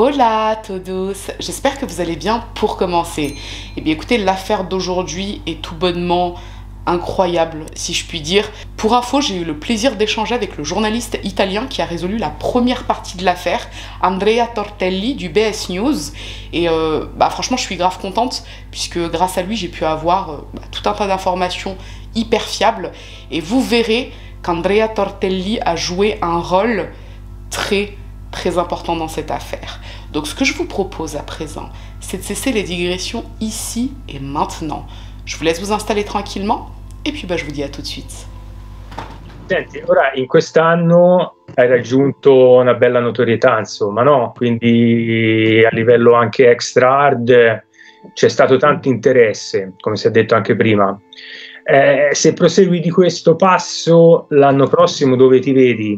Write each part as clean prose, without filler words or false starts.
Hola todos, j'espère que vous allez bien. Pour commencer, eh bien écoutez, l'affaire d'aujourd'hui est tout bonnement incroyable, si je puis dire. Pour info, j'ai eu le plaisir d'échanger avec le journaliste italien qui a résolu la première partie de l'affaire, Andrea Tortelli du BS News. Et franchement, je suis grave contente, puisque grâce à lui, j'ai pu avoir tout un tas d'informations hyper fiables. Et vous verrez qu'Andrea Tortelli a joué un rôle très important dans cette affaire. Donc ce que je vous propose à présent, c'est de cesser les digressions ici et maintenant. Je vous laisse vous installer tranquillement e puis je vous dis à tout de suite. Senti, ora in quest'anno hai raggiunto una bella notorietà, insomma, no? Quindi a livello anche extra hard c'è stato tanto interesse, come si è detto anche prima. Se prosegui di questo passo l'anno prossimo, dove ti vedi?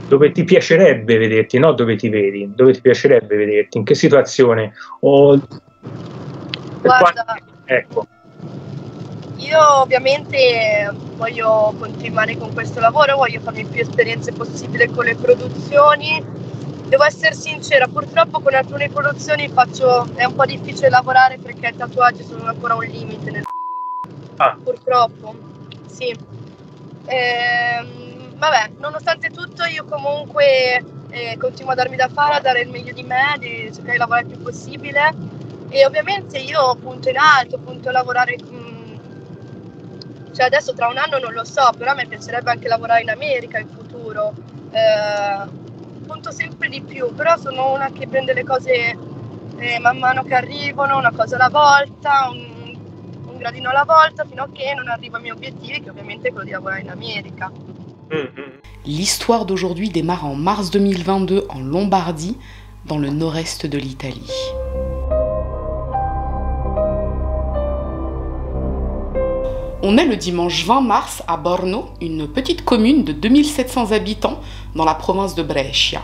Dove ti piacerebbe vederti? No, dove ti vedi? Dove ti piacerebbe vederti? In che situazione? Guarda, ecco. io ovviamente voglio continuare con questo lavoro, voglio farmi più esperienze possibile con le produzioni. Devo essere sincera, purtroppo con alcune produzioni è un po' difficile lavorare perché i tatuaggi sono ancora un limite purtroppo, sì. Vabbè, nonostante tutto io comunque continuo a darmi da fare, a dare il meglio di me, di cercare di lavorare il più possibile, e ovviamente io punto in alto, punto a lavorare, cioè adesso tra un anno non lo so, però a me piacerebbe anche lavorare in America in futuro, punto sempre di più, però sono una che prende le cose man mano che arrivano, una cosa alla volta, un gradino alla volta, fino a che non arrivo ai miei obiettivi, che ovviamente è quello di lavorare in America. L'histoire d'aujourd'hui démarre en mars 2022 en Lombardie, dans le nord-est de l'Italie. On est le dimanche 20 mars à Borno, une petite commune de 2700 habitants dans la province de Brescia.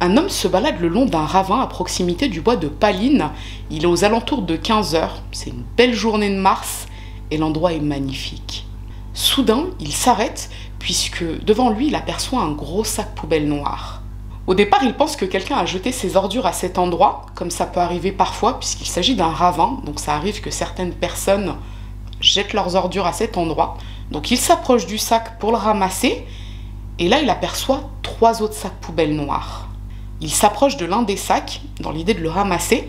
Un homme se balade le long d'un ravin à proximité du bois de Paline. Il est aux alentours de 15 h, c'est une belle journée de mars et l'endroit est magnifique. Soudain, il s'arrête puisque devant lui, il aperçoit un gros sac poubelle noir. Au départ, il pense que quelqu'un a jeté ses ordures à cet endroit, comme ça peut arriver parfois puisqu'il s'agit d'un ravin, donc ça arrive que certaines personnes jettent leurs ordures à cet endroit. Donc il s'approche du sac pour le ramasser et là, il aperçoit 3 autres sacs poubelle noirs. Il s'approche de l'un des sacs, dans l'idée de le ramasser.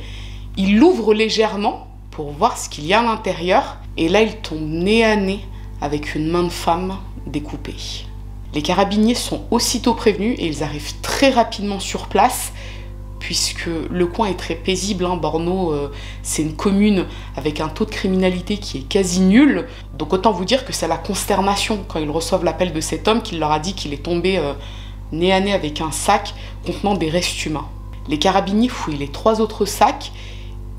Il l'ouvre légèrement pour voir ce qu'il y a à l'intérieur. Et là, il tombe nez à nez avec une main de femme découpée. Les carabiniers sont aussitôt prévenus et ils arrivent très rapidement sur place, puisque le coin est très paisible. Borno, c'est une commune avec un taux de criminalité qui est quasi nul. Donc autant vous dire que c'est la consternation quand ils reçoivent l'appel de cet homme qui leur a dit qu'il est tombé nez à nez avec un sac contenant des restes humains. Les carabiniers fouillent les 3 autres sacs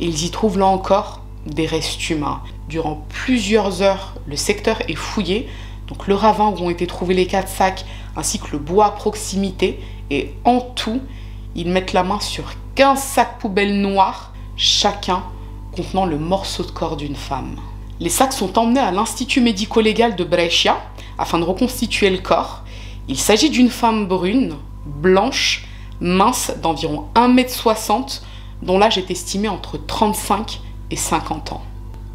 et ils y trouvent là encore des restes humains. Durant plusieurs heures, le secteur est fouillé, donc le ravin où ont été trouvés les 4 sacs ainsi que le bois à proximité, et en tout, ils mettent la main sur 15 sacs poubelles noirs, chacun contenant le morceau de corps d'une femme. Les sacs sont emmenés à l'Institut médico-légal de Brescia afin de reconstituer le corps. Il s'agit d'une femme brune, blanche, mince, d'environ 1,60 m, dont l'âge est estimé entre 35 et 50 ans.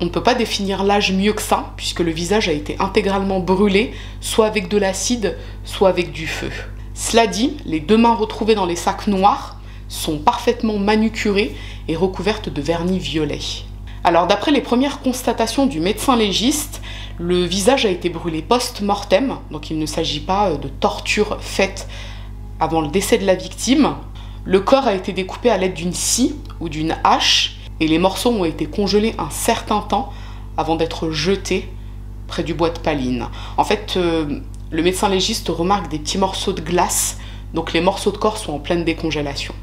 On ne peut pas définir l'âge mieux que ça, puisque le visage a été intégralement brûlé, soit avec de l'acide, soit avec du feu. Cela dit, les 2 mains retrouvées dans les sacs noirs sont parfaitement manucurées et recouvertes de vernis violet. Alors d'après les premières constatations du médecin légiste, le visage a été brûlé post-mortem, donc il ne s'agit pas de torture faite avant le décès de la victime. Le corps a été découpé à l'aide d'une scie ou d'une hache et les morceaux ont été congelés un certain temps avant d'être jetés près du bois de Paline. En fait, le médecin légiste remarque des petits morceaux de glace, donc les morceaux de corps sont en pleine décongélation.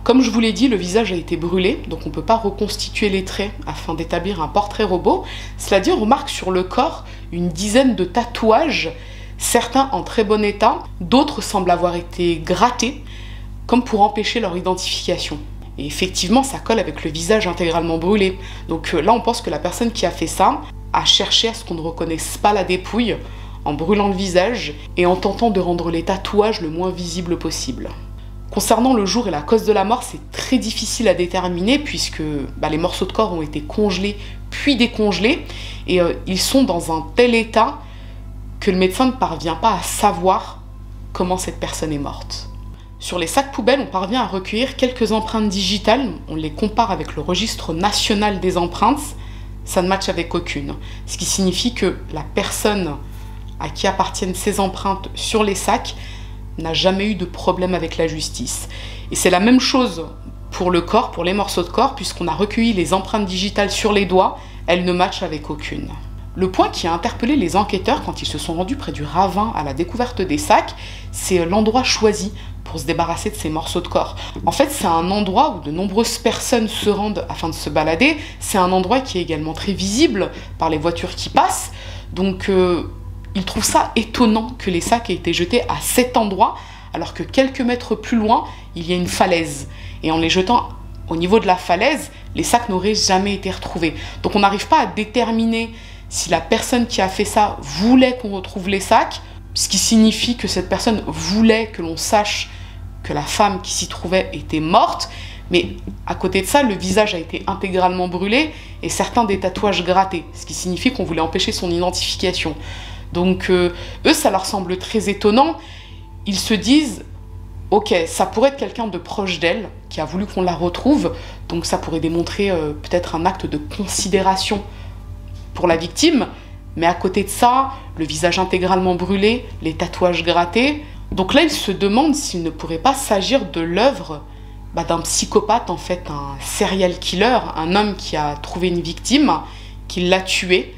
Comme je vous l'ai dit, le visage a été brûlé, donc on ne peut pas reconstituer les traits afin d'établir un portrait robot. Cela dit, on remarque sur le corps une dizaine de tatouages, certains en très bon état, d'autres semblent avoir été grattés, comme pour empêcher leur identification. Et effectivement, ça colle avec le visage intégralement brûlé. Donc là, on pense que la personne qui a fait ça a cherché à ce qu'on ne reconnaisse pas la dépouille, en brûlant le visage et en tentant de rendre les tatouages le moins visibles possible. Concernant le jour et la cause de la mort, c'est très difficile à déterminer puisque les morceaux de corps ont été congelés puis décongelés et ils sont dans un tel état que le médecin ne parvient pas à savoir comment cette personne est morte. Sur les sacs poubelles, on parvient à recueillir quelques empreintes digitales, on les compare avec le registre national des empreintes, ça ne matche avec aucune. Ce qui signifie que la personne à qui appartiennent ces empreintes sur les sacs n'a jamais eu de problème avec la justice. Et c'est la même chose pour le corps, pour les morceaux de corps, puisqu'on a recueilli les empreintes digitales sur les doigts, elles ne matchent avec aucune. Le point qui a interpellé les enquêteurs quand ils se sont rendus près du ravin à la découverte des sacs, c'est l'endroit choisi pour se débarrasser de ces morceaux de corps. En fait, c'est un endroit où de nombreuses personnes se rendent afin de se balader. C'est un endroit qui est également très visible par les voitures qui passent. Donc, ils trouvent ça étonnant que les sacs aient été jetés à cet endroit, alors que quelques mètres plus loin, il y a une falaise. Et en les jetant au niveau de la falaise, les sacs n'auraient jamais été retrouvés. Donc on n'arrive pas à déterminer si la personne qui a fait ça voulait qu'on retrouve les sacs, ce qui signifie que cette personne voulait que l'on sache que la femme qui s'y trouvait était morte. Mais à côté de ça, le visage a été intégralement brûlé et certains des tatouages grattés, ce qui signifie qu'on voulait empêcher son identification. Donc eux, ça leur semble très étonnant. Ils se disent, ok, ça pourrait être quelqu'un de proche d'elle qui a voulu qu'on la retrouve, donc ça pourrait démontrer peut-être un acte de considération pour la victime, mais à côté de ça, le visage intégralement brûlé, les tatouages grattés. Donc là, ils se demandent s'il ne pourrait pas s'agir de l'œuvre d'un psychopathe, en fait, un serial killer, un homme qui a trouvé une victime, qui l'a tuée,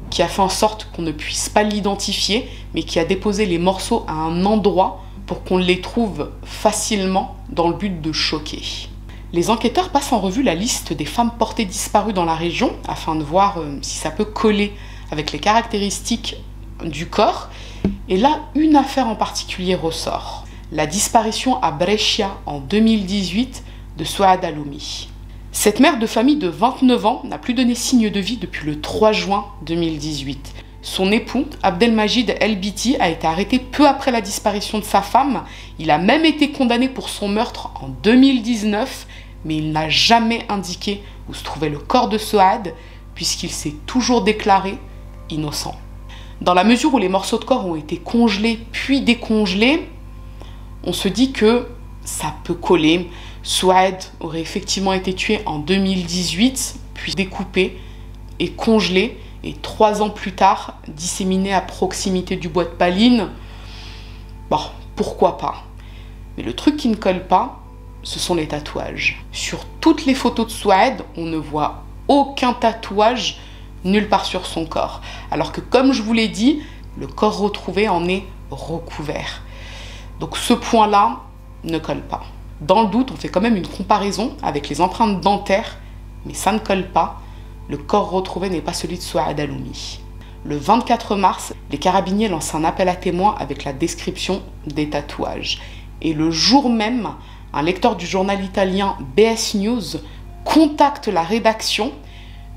qui a fait en sorte qu'on ne puisse pas l'identifier, mais qui a déposé les morceaux à un endroit pour qu'on les trouve facilement dans le but de choquer. Les enquêteurs passent en revue la liste des femmes portées disparues dans la région afin de voir si ça peut coller avec les caractéristiques du corps. Et là, une affaire en particulier ressort. La disparition à Brescia en 2018 de Souad Aloumi. Cette mère de famille de 29 ans n'a plus donné signe de vie depuis le 3 juin 2018. Son époux, Abdelmajid El-Biti, a été arrêté peu après la disparition de sa femme. Il a même été condamné pour son meurtre en 2019, mais il n'a jamais indiqué où se trouvait le corps de Souad, puisqu'il s'est toujours déclaré innocent. Dans la mesure où les morceaux de corps ont été congelés puis décongelés, on se dit que ça peut coller. Souad aurait effectivement été tué en 2018, puis découpé et congelé, et 3 ans plus tard, disséminé à proximité du bois de Paline. Bon, pourquoi pas. Mais le truc qui ne colle pas, ce sont les tatouages. Sur toutes les photos de Souad, on ne voit aucun tatouage nulle part sur son corps. Alors que, comme je vous l'ai dit, le corps retrouvé en est recouvert. Donc ce point-là ne colle pas. Dans le doute, on fait quand même une comparaison avec les empreintes dentaires, mais ça ne colle pas. Le corps retrouvé n'est pas celui de Souad Aloumi. Le 24 mars, les carabiniers lancent un appel à témoins avec la description des tatouages. Et le jour même, un lecteur du journal italien BS News contacte la rédaction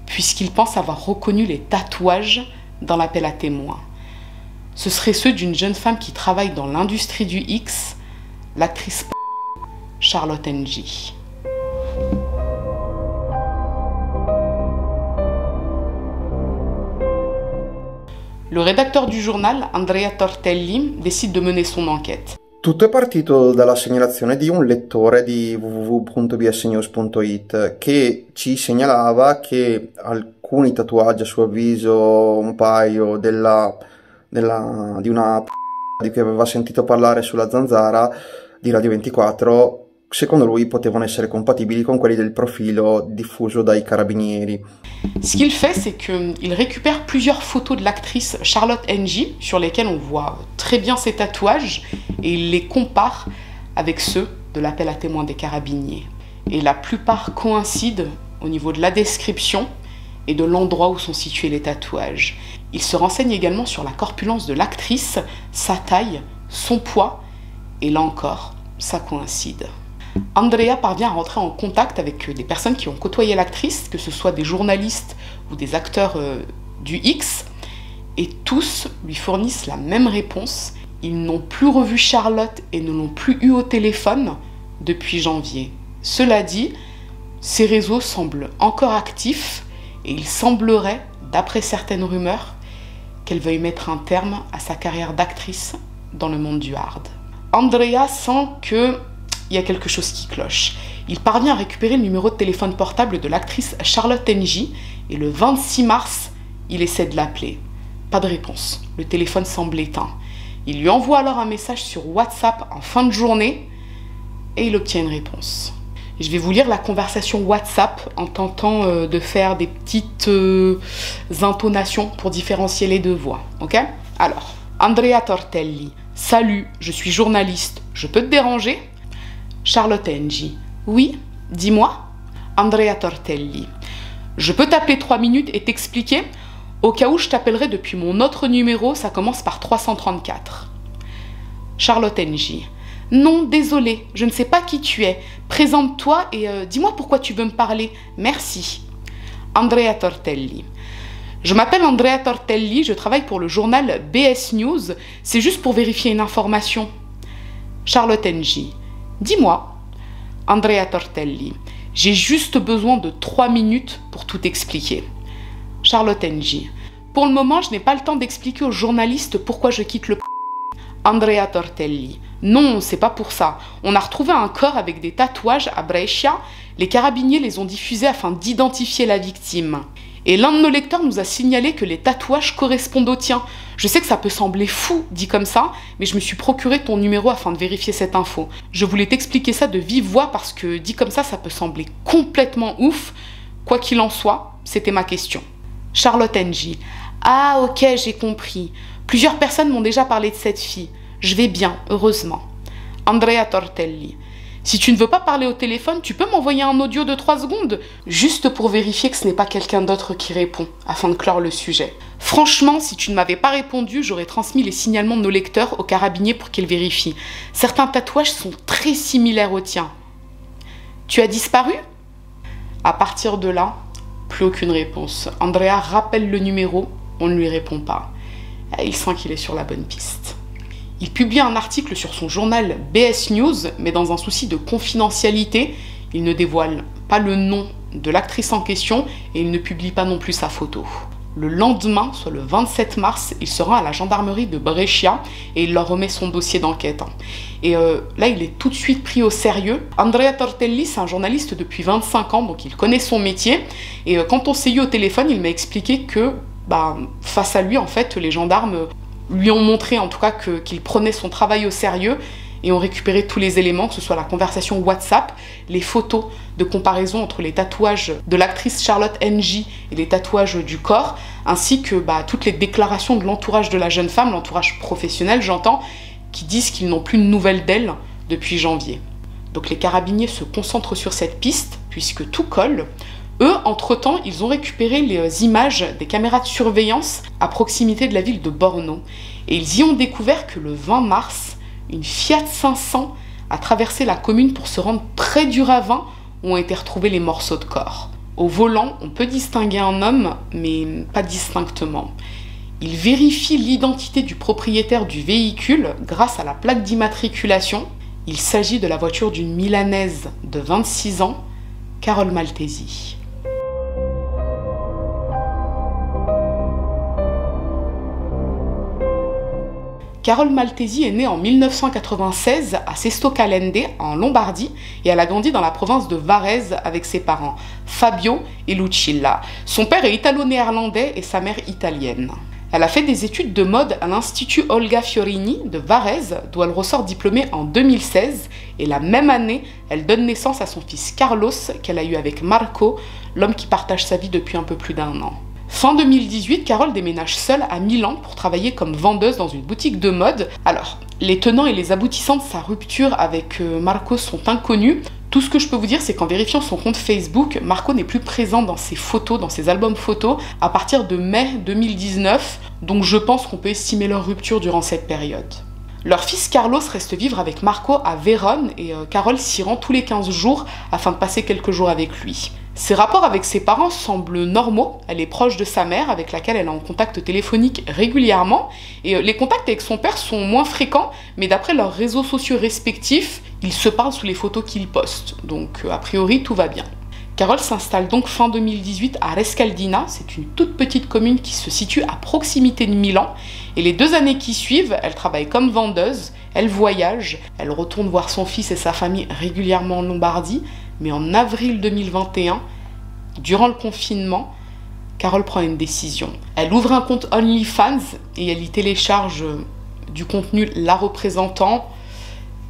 puisqu'il pense avoir reconnu les tatouages dans l'appel à témoins. Ce seraient ceux d'une jeune femme qui travaille dans l'industrie du X, l'actrice Charlotte Ng. Le rédacteur du journal, Andrea Tortelli, décide de mener son enquête. Tutto è partito dalla segnalazione di un lettore di www.bsnews.it che ci segnalava che alcuni tatuaggi, a suo avviso un paio, di una di cui aveva sentito parlare sulla Zanzara di Radio 24, secondo lui potevano essere compatibili con quelli del profilo diffuso dai carabinieri. Ce qu'il fait, c'est qu'il récupère plusieurs photos de l'actrice Charlotte Ng, sur lesquelles on voit très bien ses tatouages, et il les compare avec ceux de l'appel à témoins des carabiniers. Et la plupart coïncident au niveau de la description et de l'endroit où sont situés les tatouages. Il se renseigne également sur la corpulence de l'actrice, sa taille, son poids, et là encore, ça coïncide. Andrea parvient à rentrer en contact avec des personnes qui ont côtoyé l'actrice, que ce soit des journalistes ou des acteurs du X, et tous lui fournissent la même réponse. Ils n'ont plus revu Charlotte et ne l'ont plus eu au téléphone depuis janvier. Cela dit, ses réseaux semblent encore actifs et il semblerait, d'après certaines rumeurs, qu'elle veuille mettre un terme à sa carrière d'actrice dans le monde du hard. Andrea sent qu'il y a quelque chose qui cloche. Il parvient à récupérer le numéro de téléphone portable de l'actrice Charlotte Ng et le 26 mars, il essaie de l'appeler. Pas de réponse, le téléphone semble éteint. Il lui envoie alors un message sur WhatsApp en fin de journée et il obtient une réponse. Je vais vous lire la conversation WhatsApp en tentant de faire des petites intonations pour différencier les deux voix. Ok? Alors, Andrea Tortelli. Salut, je suis journaliste. Je peux te déranger? Charlotte Ng. Oui, dis-moi. Andrea Tortelli. Je peux t'appeler 3 minutes et t'expliquer? Au cas où je t'appellerai depuis mon autre numéro, ça commence par 334. Charlotte Ng. Non, désolé, je ne sais pas qui tu es. Présente-toi et dis-moi pourquoi tu veux me parler. Merci. Andrea Tortelli. Je m'appelle Andrea Tortelli, je travaille pour le journal BS News. C'est juste pour vérifier une information. Charlotte Ng. Dis-moi. Andrea Tortelli. J'ai juste besoin de 3 minutes pour tout expliquer. Charlotte Ng. Pour le moment, je n'ai pas le temps d'expliquer aux journalistes pourquoi je quitte le... Andrea Tortelli. Non, c'est pas pour ça. On a retrouvé un corps avec des tatouages à Brescia. Les carabiniers les ont diffusés afin d'identifier la victime. Et l'un de nos lecteurs nous a signalé que les tatouages correspondent aux tiens. Je sais que ça peut sembler fou, dit comme ça, mais je me suis procuré ton numéro afin de vérifier cette info. Je voulais t'expliquer ça de vive voix parce que, dit comme ça peut sembler complètement ouf. Quoi qu'il en soit, c'était ma question. Charlotte Ng. Ah ok, j'ai compris. Plusieurs personnes m'ont déjà parlé de cette fille. Je vais bien, heureusement. Andrea Tortelli. Si tu ne veux pas parler au téléphone, tu peux m'envoyer un audio de 3 secondes, juste pour vérifier que ce n'est pas quelqu'un d'autre qui répond, afin de clore le sujet. Franchement, si tu ne m'avais pas répondu, j'aurais transmis les signalements de nos lecteurs aux carabiniers pour qu'ils vérifient. Certains tatouages sont très similaires aux tiens. Tu as disparu? À partir de là, plus aucune réponse. Andrea rappelle le numéro, on ne lui répond pas. Il sent qu'il est sur la bonne piste. Il publie un article sur son journal BS News, mais dans un souci de confidentialité, il ne dévoile pas le nom de l'actrice en question et il ne publie pas non plus sa photo. Le lendemain, soit le 27 mars, il se rend à la gendarmerie de Brescia et il leur remet son dossier d'enquête. Et là, il est tout de suite pris au sérieux. Andrea Tortelli, c'est un journaliste depuis 25 ans, donc il connaît son métier. Et quand on s'est eu au téléphone, il m'a expliqué que face à lui, en fait, les gendarmes lui ont montré en tout cas qu'il prenait son travail au sérieux et ont récupéré tous les éléments, que ce soit la conversation WhatsApp, les photos de comparaison entre les tatouages de l'actrice Charlotte Ng et les tatouages du corps, ainsi que toutes les déclarations de l'entourage de la jeune femme, l'entourage professionnel j'entends, qui disent qu'ils n'ont plus de nouvelles d'elle depuis janvier. Donc les carabiniers se concentrent sur cette piste, puisque tout colle. Eux, entre-temps, ils ont récupéré les images des caméras de surveillance à proximité de la ville de Borno. Et ils y ont découvert que le 20 mars, une Fiat 500 a traversé la commune pour se rendre près du ravin où ont été retrouvés les morceaux de corps. Au volant, on peut distinguer un homme, mais pas distinctement. Ils vérifient l'identité du propriétaire du véhicule grâce à la plaque d'immatriculation. Il s'agit de la voiture d'une Milanaise de 26 ans, Carole Maltesi. Carole Maltesi est née en 1996 à Sesto Calende, en Lombardie, et elle a grandi dans la province de Varese avec ses parents, Fabio et Lucilla. Son père est italo-néerlandais et sa mère italienne. Elle a fait des études de mode à l'Institut Olga Fiorini de Varese, d'où elle ressort diplômée en 2016, et la même année, elle donne naissance à son fils Carlos, qu'elle a eu avec Marco, l'homme qui partage sa vie depuis un peu plus d'1 an. Fin 2018, Carole déménage seule à Milan pour travailler comme vendeuse dans une boutique de mode. Alors, les tenants et les aboutissants de sa rupture avec Marco sont inconnus. Tout ce que je peux vous dire, c'est qu'en vérifiant son compte Facebook, Marco n'est plus présent dans ses photos, dans ses albums photos, à partir de mai 2019, donc je pense qu'on peut estimer leur rupture durant cette période. Leur fils Carlos reste vivre avec Marco à Vérone et Carole s'y rend tous les 15 jours afin de passer quelques jours avec lui. Ses rapports avec ses parents semblent normaux. Elle est proche de sa mère, avec laquelle elle est en contact téléphonique régulièrement. Et les contacts avec son père sont moins fréquents, mais d'après leurs réseaux sociaux respectifs, ils se parlent sous les photos qu'ils postent. Donc a priori, tout va bien. Carole s'installe donc fin 2018 à Rescaldina. C'est une toute petite commune qui se situe à proximité de Milan. Et les 2 années qui suivent, elle travaille comme vendeuse, elle voyage, elle retourne voir son fils et sa famille régulièrement en Lombardie. Mais en avril 2021, durant le confinement, Carole prend une décision. Elle ouvre un compte OnlyFans et elle y télécharge du contenu la représentant,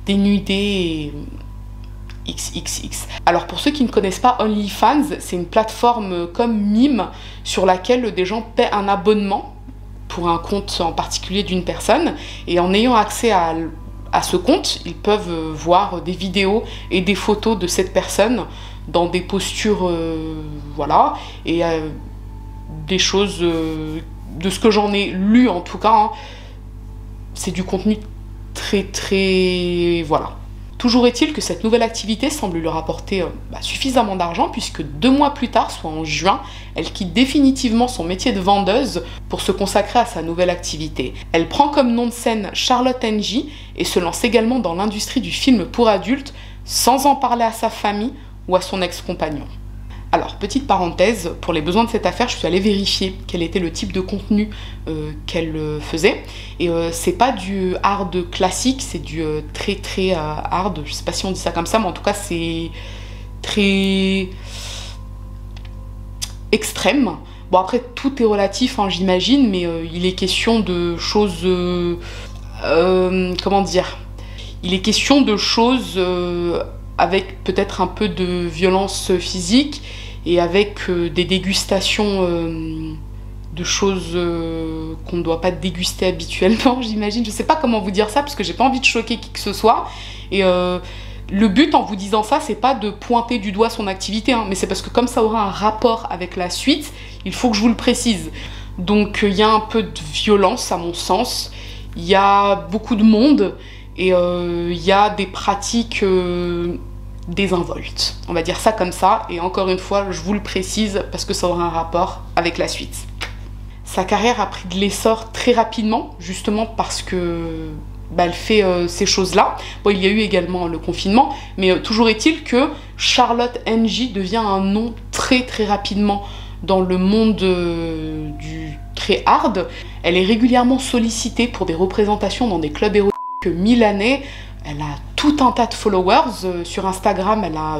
dénudée et XXX. Alors pour ceux qui ne connaissent pas OnlyFans, c'est une plateforme comme Mime sur laquelle des gens paient un abonnement pour un compte en particulier d'une personne. Et en ayant accès à ce compte, ils peuvent voir des vidéos et des photos de cette personne dans des postures, voilà, et des choses, de ce que j'en ai lu en tout cas, hein, c'est du contenu très, voilà. Toujours est-il que cette nouvelle activité semble lui rapporter suffisamment d'argent puisque 2 mois plus tard, soit en juin, elle quitte définitivement son métier de vendeuse pour se consacrer à sa nouvelle activité. Elle prend comme nom de scène Charlotte NJ et se lance également dans l'industrie du film pour adultes sans en parler à sa famille ou à son ex-compagnon. Alors, petite parenthèse, pour les besoins de cette affaire, je suis allée vérifier quel était le type de contenu qu'elle faisait. Et c'est pas du hard classique, c'est du très hard. Je sais pas si on dit ça comme ça, mais en tout cas, c'est très extrême. Bon, après, tout est relatif, hein, j'imagine, mais il est question de choses... comment dire ? Il est question de choses... avec peut-être un peu de violence physique et avec des dégustations de choses qu'on ne doit pas déguster habituellement, j'imagine. Je ne sais pas comment vous dire ça, parce que j'ai pas envie de choquer qui que ce soit. Et le but en vous disant ça, c'est pas de pointer du doigt son activité, hein, mais c'est parce que comme ça aura un rapport avec la suite, il faut que je vous le précise. Donc il y a un peu de violence à mon sens, il y a beaucoup de monde, et il y a des pratiques désinvoltes. On va dire ça comme ça. Et encore une fois, je vous le précise parce que ça aura un rapport avec la suite. Sa carrière a pris de l'essor très rapidement, justement parce que elle fait ces choses-là. Bon, il y a eu également le confinement, mais toujours est-il que Charlotte NJ devient un nom très rapidement dans le monde du très hard. Elle est régulièrement sollicitée pour des représentations dans des clubs érotiques milanais. Elle a tout un tas de followers. Sur Instagram, elle a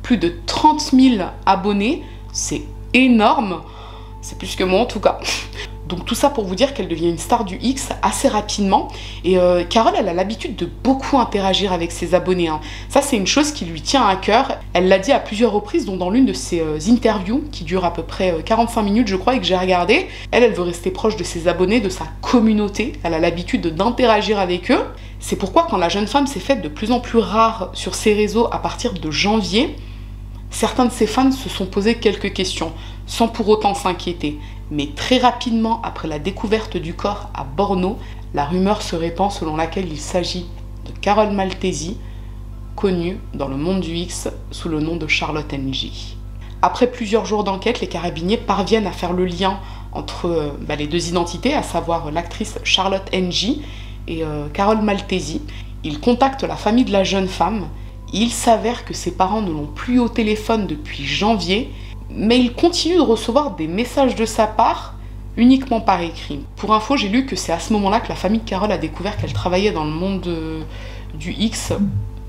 plus de 30 000 abonnés. C'est énorme. C'est plus que moi en tout cas. Donc tout ça pour vous dire qu'elle devient une star du X assez rapidement. Et Carole, elle a l'habitude de beaucoup interagir avec ses abonnés, hein. Ça, c'est une chose qui lui tient à cœur. Elle l'a dit à plusieurs reprises, dont dans l'une de ses interviews, qui dure à peu près 45 minutes, je crois, et que j'ai regardé. Elle veut rester proche de ses abonnés, de sa communauté. Elle a l'habitude d'interagir avec eux. C'est pourquoi quand la jeune femme s'est faite de plus en plus rare sur ses réseaux à partir de janvier, certains de ses fans se sont posé quelques questions, sans pour autant s'inquiéter. Mais très rapidement, après la découverte du corps à Borno, la rumeur se répand selon laquelle il s'agit de Carole Maltesi, connue dans le monde du X sous le nom de Charlotte NJ. Après plusieurs jours d'enquête, les carabiniers parviennent à faire le lien entre les 2 identités, à savoir l'actrice Charlotte NJ et Carole Maltesi. Ils contactent la famille de la jeune femme. Il s'avère que ses parents ne l'ont plus au téléphone depuis janvier, mais ils continuent de recevoir des messages de sa part, uniquement par écrit. Pour info, j'ai lu que c'est à ce moment-là que la famille de Carole a découvert qu'elle travaillait dans le monde du X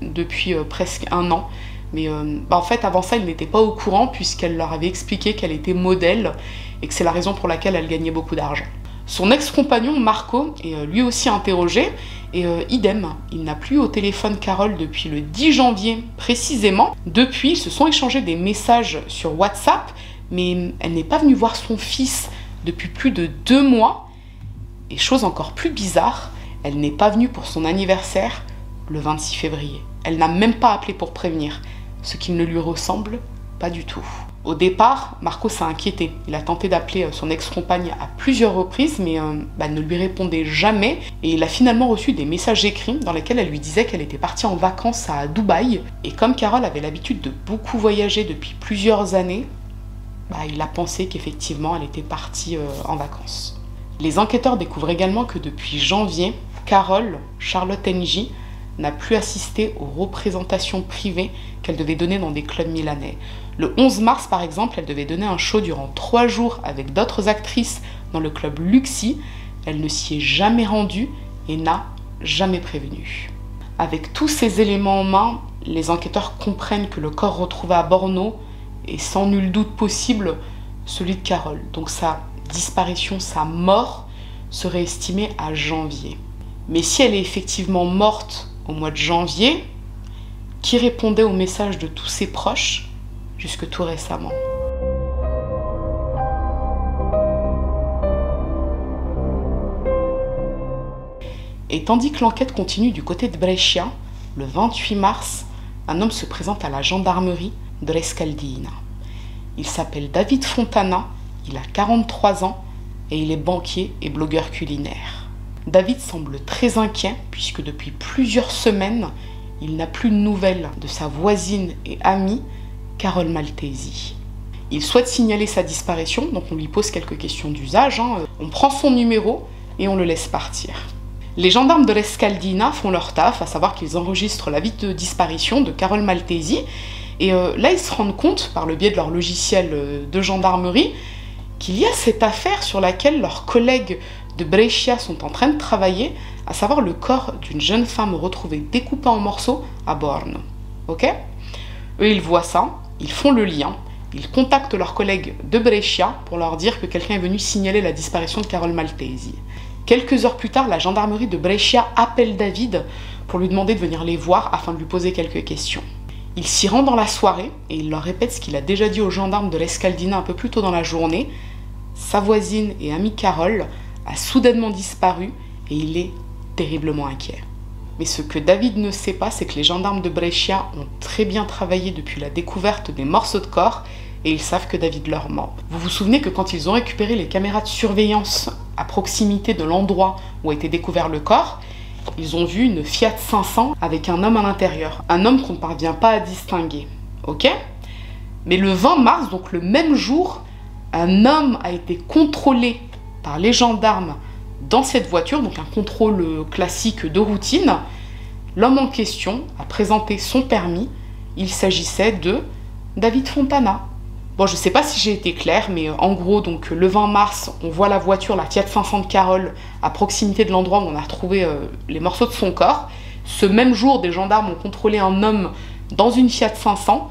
depuis presque 1 an. Mais en fait, avant ça, ils n'étaient pas au courant puisqu'elle leur avait expliqué qu'elle était modèle et que c'est la raison pour laquelle elle gagnait beaucoup d'argent. Son ex-compagnon, Marco, est lui aussi interrogé, et idem, il n'a plus au téléphone Carole depuis le 10 janvier précisément. Depuis, ils se sont échangés des messages sur WhatsApp, mais elle n'est pas venue voir son fils depuis plus de 2 mois. Et chose encore plus bizarre, elle n'est pas venue pour son anniversaire le 26 février. Elle n'a même pas appelé pour prévenir, ce qui ne lui ressemble pas du tout. Au départ, Marco s'est inquiété. Il a tenté d'appeler son ex-compagne à plusieurs reprises, mais elle ne lui répondait jamais. Et il a finalement reçu des messages écrits dans lesquels elle lui disait qu'elle était partie en vacances à Dubaï. Et comme Carole avait l'habitude de beaucoup voyager depuis plusieurs années, il a pensé qu'effectivement elle était partie en vacances. Les enquêteurs découvrent également que depuis janvier, Carole, Charlotte NJ, n'a plus assisté aux représentations privées qu'elle devait donner dans des clubs milanais. Le 11 mars, par exemple, elle devait donner un show durant 3 jours avec d'autres actrices dans le club Luxi. Elle ne s'y est jamais rendue et n'a jamais prévenu. Avec tous ces éléments en main, les enquêteurs comprennent que le corps retrouvé à Borno est sans nul doute possible celui de Carole. Donc sa disparition, sa mort serait estimée à janvier. Mais si elle est effectivement morte au mois de janvier, qui répondait aux messages de tous ses proches jusque tout récemment? Et tandis que l'enquête continue du côté de Brescia, le 28 mars, un homme se présente à la gendarmerie de Rescaldina. Il s'appelle David Fontana, il a 43 ans et il est banquier et blogueur culinaire. David semble très inquiet puisque depuis plusieurs semaines, il n'a plus de nouvelles de sa voisine et amie, Carole Maltesi. Il souhaite signaler sa disparition, donc on lui pose quelques questions d'usage. On prend son numéro et on le laisse partir. Les gendarmes de Rescaldina font leur taf, à savoir qu'ils enregistrent l'avis de disparition de Carole Maltesi. Et là, ils se rendent compte, par le biais de leur logiciel de gendarmerie, qu'il y a cette affaire sur laquelle leurs collègues de Brescia sont en train de travailler, à savoir le corps d'une jeune femme retrouvée découpée en morceaux à Borno. Ok ? Eux, ils voient ça, ils font le lien, ils contactent leurs collègues de Brescia pour leur dire que quelqu'un est venu signaler la disparition de Carole Maltesi. Quelques heures plus tard, la gendarmerie de Brescia appelle David pour lui demander de venir les voir afin de lui poser quelques questions. Il s'y rend dans la soirée et il leur répète ce qu'il a déjà dit aux gendarmes de Rescaldina un peu plus tôt dans la journée. Sa voisine et amie Carole a soudainement disparu et il est terriblement inquiet. Mais ce que David ne sait pas, c'est que les gendarmes de Brescia ont très bien travaillé depuis la découverte des morceaux de corps et ils savent que David leur ment. Vous vous souvenez que quand ils ont récupéré les caméras de surveillance à proximité de l'endroit où a été découvert le corps, ils ont vu une Fiat 500 avec un homme à l'intérieur. Un homme qu'on ne parvient pas à distinguer. Ok ? Mais le 20 mars, donc le même jour, un homme a été contrôlé par les gendarmes dans cette voiture, donc un contrôle classique de routine. L'homme en question a présenté son permis. Il s'agissait de David Fontana. Bon, je ne sais pas si j'ai été claire, mais en gros, donc le 20 mars, on voit la voiture, la Fiat 500 de Carole, à proximité de l'endroit où on a retrouvé les morceaux de son corps. Ce même jour, des gendarmes ont contrôlé un homme dans une Fiat 500.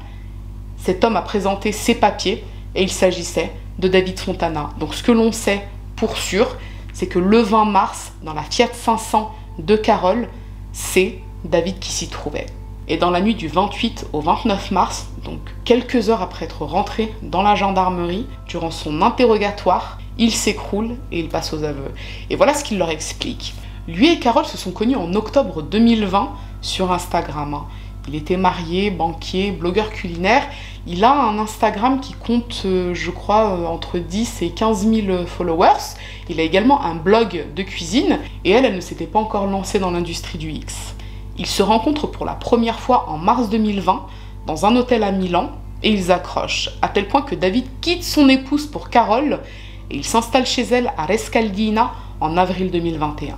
Cet homme a présenté ses papiers et il s'agissait de David Fontana. Donc ce que l'on sait pour sûr, c'est que le 20 mars, dans la Fiat 500 de Carole, c'est David qui s'y trouvait. Et dans la nuit du 28 au 29 mars, donc quelques heures après être rentré dans la gendarmerie, durant son interrogatoire, il s'écroule et il passe aux aveux. Et voilà ce qu'il leur explique. Lui et Carole se sont connus en octobre 2020 sur Instagram. Il était marié, banquier, blogueur culinaire. Il a un Instagram qui compte, je crois, entre 10 et 15 000 followers. Il a également un blog de cuisine et elle ne s'était pas encore lancée dans l'industrie du X. Ils se rencontrent pour la première fois en mars 2020 dans un hôtel à Milan et ils accrochent, à tel point que David quitte son épouse pour Carole et il s'installe chez elle à Rescaldina en avril 2021.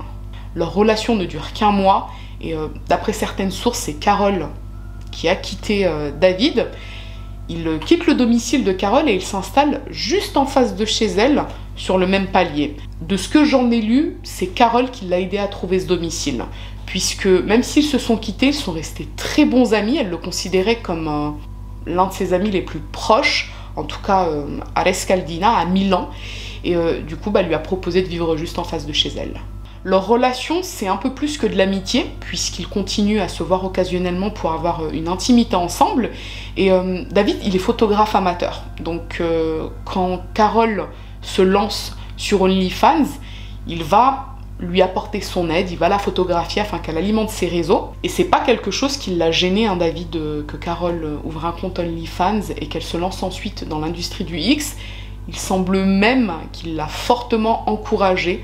Leur relation ne dure qu'un mois et d'après certaines sources, c'est Carole qui a quitté David. Il quitte le domicile de Carole et il s'installe juste en face de chez elle, sur le même palier. De ce que j'en ai lu, c'est Carole qui l'a aidé à trouver ce domicile. Puisque même s'ils se sont quittés, ils sont restés très bons amis. Elle le considérait comme l'un de ses amis les plus proches, en tout cas à Rescaldina, à Milan. Et du coup, lui a proposé de vivre juste en face de chez elle. Leur relation, c'est un peu plus que de l'amitié, puisqu'ils continuent à se voir occasionnellement pour avoir une intimité ensemble. Et David, il est photographe amateur. Donc quand Carole se lance sur OnlyFans, il va lui apporter son aide, il va la photographier afin qu'elle alimente ses réseaux. Et c'est pas quelque chose qui l'a gêné, David, que Carole ouvre un compte OnlyFans et qu'elle se lance ensuite dans l'industrie du X. Il semble même qu'il l'a fortement encouragée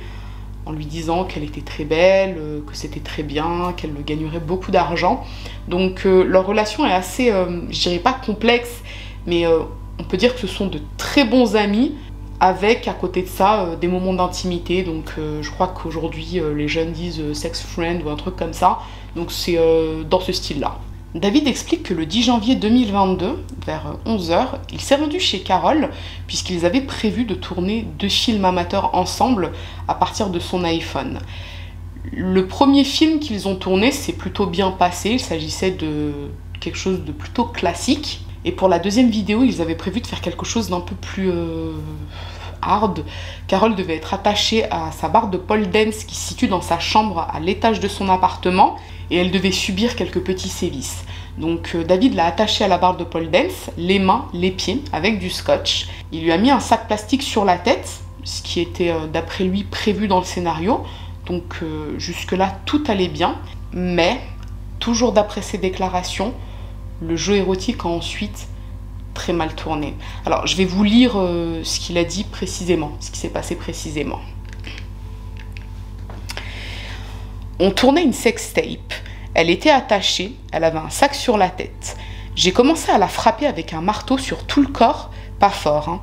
en lui disant qu'elle était très belle, que c'était très bien, qu'elle gagnerait beaucoup d'argent. Donc leur relation est assez, je dirais pas complexe, mais on peut dire que ce sont de très bons amis, avec à côté de ça des moments d'intimité. Donc je crois qu'aujourd'hui les jeunes disent sex friend ou un truc comme ça. Donc c'est dans ce style-là. David explique que le 10 janvier 2022, vers 11 h, il s'est rendu chez Carole puisqu'ils avaient prévu de tourner 2 films amateurs ensemble à partir de son iPhone. Le premier film qu'ils ont tourné s'est plutôt bien passé, il s'agissait de quelque chose de plutôt classique. Et pour la deuxième vidéo, ils avaient prévu de faire quelque chose d'un peu plus hard. Carole devait être attachée à sa barre de pole dance qui se situe dans sa chambre à l'étage de son appartement et elle devait subir quelques petits sévices. Donc David l'a attachée à la barre de pole dance, les mains, les pieds, avec du scotch. Il lui a mis un sac plastique sur la tête, ce qui était d'après lui prévu dans le scénario. Donc jusque-là, tout allait bien. Mais, toujours d'après ses déclarations, le jeu érotique a ensuite très mal tourné. Alors, je vais vous lire ce qu'il a dit précisément, ce qui s'est passé précisément. On tournait une sextape. Elle était attachée, elle avait un sac sur la tête. J'ai commencé à la frapper avec un marteau sur tout le corps, pas fort, hein.